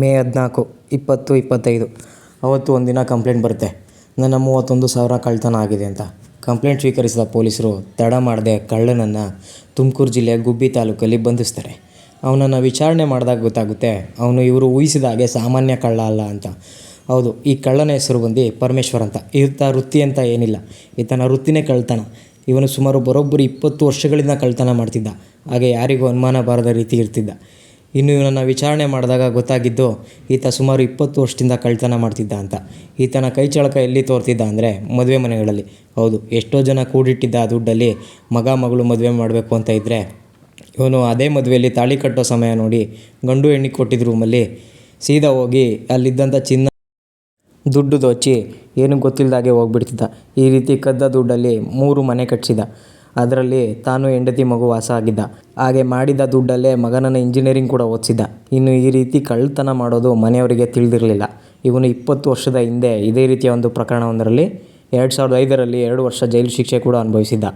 ಮೇ 14, 2025 ಅವತ್ತು ಒಂದಿನ ಕಂಪ್ಲೇಂಟ್ ಬರುತ್ತೆ. ನನ್ನ 31,000 ಕಳ್ಳತನ ಆಗಿದೆ ಅಂತ. ಕಂಪ್ಲೇಂಟ್ ಸ್ವೀಕರಿಸಿದ ಪೊಲೀಸರು ತಡ ಮಾಡದೆ ಕಳ್ಳನನ್ನು ತುಮಕೂರು ಜಿಲ್ಲೆಯ ಗುಬ್ಬಿ ತಾಲೂಕಲ್ಲಿ ಬಂಧಿಸ್ತಾರೆ. ಅವನನ್ನು ವಿಚಾರಣೆ ಮಾಡಿದಾಗ ಗೊತ್ತಾಗುತ್ತೆ ಅವನು ಇವರು ಊಹಿಸಿದ ಹಾಗೆ ಸಾಮಾನ್ಯ ಕಳ್ಳ ಅಲ್ಲ ಅಂತ. ಹೌದು, ಈ ಕಳ್ಳನ ಹೆಸರು ಬಂದು ಪರಮೇಶ್ವರ್ ಅಂತ. ಈತ ವೃತ್ತಿ ಅಂತ ಏನಿಲ್ಲ, ಈತನ ವೃತ್ತಿನೇ ಕಳ್ಳತನ. ಇವನು ಸುಮಾರು ಬರೋಬ್ಬರಿ 20 ವರ್ಷಗಳಿಂದ ಕಳ್ಳತನ ಮಾಡ್ತಿದ್ದ. ಹಾಗೆ ಯಾರಿಗೂ ಅನುಮಾನ ಬಾರದ ರೀತಿ ಇರ್ತಿದ್ದ. ಇನ್ನು ಇವನನ್ನು ವಿಚಾರಣೆ ಮಾಡಿದಾಗ ಗೊತ್ತಾಗಿದ್ದು ಈತ ಸುಮಾರು 20 ವರ್ಷದಿಂದ ಕಳ್ಳತನ ಮಾಡ್ತಿದ್ದ ಅಂತ. ಈತನ ಕೈ ಚಳಕ ಎಲ್ಲಿ ತೋರ್ತಿದ್ದ ಅಂದರೆ ಮದುವೆ ಮನೆಗಳಲ್ಲಿ. ಹೌದು, ಎಷ್ಟೋ ಜನ ಕೂಡಿಟ್ಟಿದ್ದ ಆ ದುಡ್ಡಲ್ಲಿ ಮಗ ಮಗಳು ಮದುವೆ ಮಾಡಬೇಕು ಅಂತ ಇದ್ದರೆ ಇವನು ಅದೇ ಮದುವೆಯಲ್ಲಿ ತಾಳಿ ಕಟ್ಟೋ ಸಮಯ ನೋಡಿ ಗಂಡು ಹೆಣ್ಣಿಗೆ ಕೊಟ್ಟಿದ್ದ ರೂಮಲ್ಲಿ ಸೀದಾ ಹೋಗಿ ಅಲ್ಲಿದ್ದಂಥ ಚಿನ್ನ ದುಡ್ಡು ದೋಚಿ ಏನೂ ಗೊತ್ತಿಲ್ಲದಾಗೆ ಹೋಗ್ಬಿಡ್ತಿದ್ದ. ಈ ರೀತಿ ಕದ್ದ ದುಡ್ಡಲ್ಲಿ 3 ಮನೆ ಕಟ್ಟಿಸಿದ. ಅದರಲ್ಲಿ ತಾನು ಹೆಂಡತಿ ಮಗು ವಾಸ ಆಗಿದ್ದ. ಹಾಗೆ ಮಾಡಿದ ದುಡ್ಡಲ್ಲೇ ಮಗನನ್ನು ಇಂಜಿನಿಯರಿಂಗ್ ಕೂಡ ಓದಿಸಿದ್ದ. ಇನ್ನು ಈ ರೀತಿ ಕಳ್ಳತನ ಮಾಡೋದು ಮನೆಯವರಿಗೆ ತಿಳಿದಿರಲಿಲ್ಲ. ಇವನು 20 ವರ್ಷದ ಹಿಂದೆ ಇದೇ ರೀತಿಯ ಒಂದು ಪ್ರಕರಣವೊಂದರಲ್ಲಿ 2005ರಲ್ಲಿ 2 ವರ್ಷ ಜೈಲು ಶಿಕ್ಷೆ ಕೂಡ ಅನುಭವಿಸಿದ್ದ.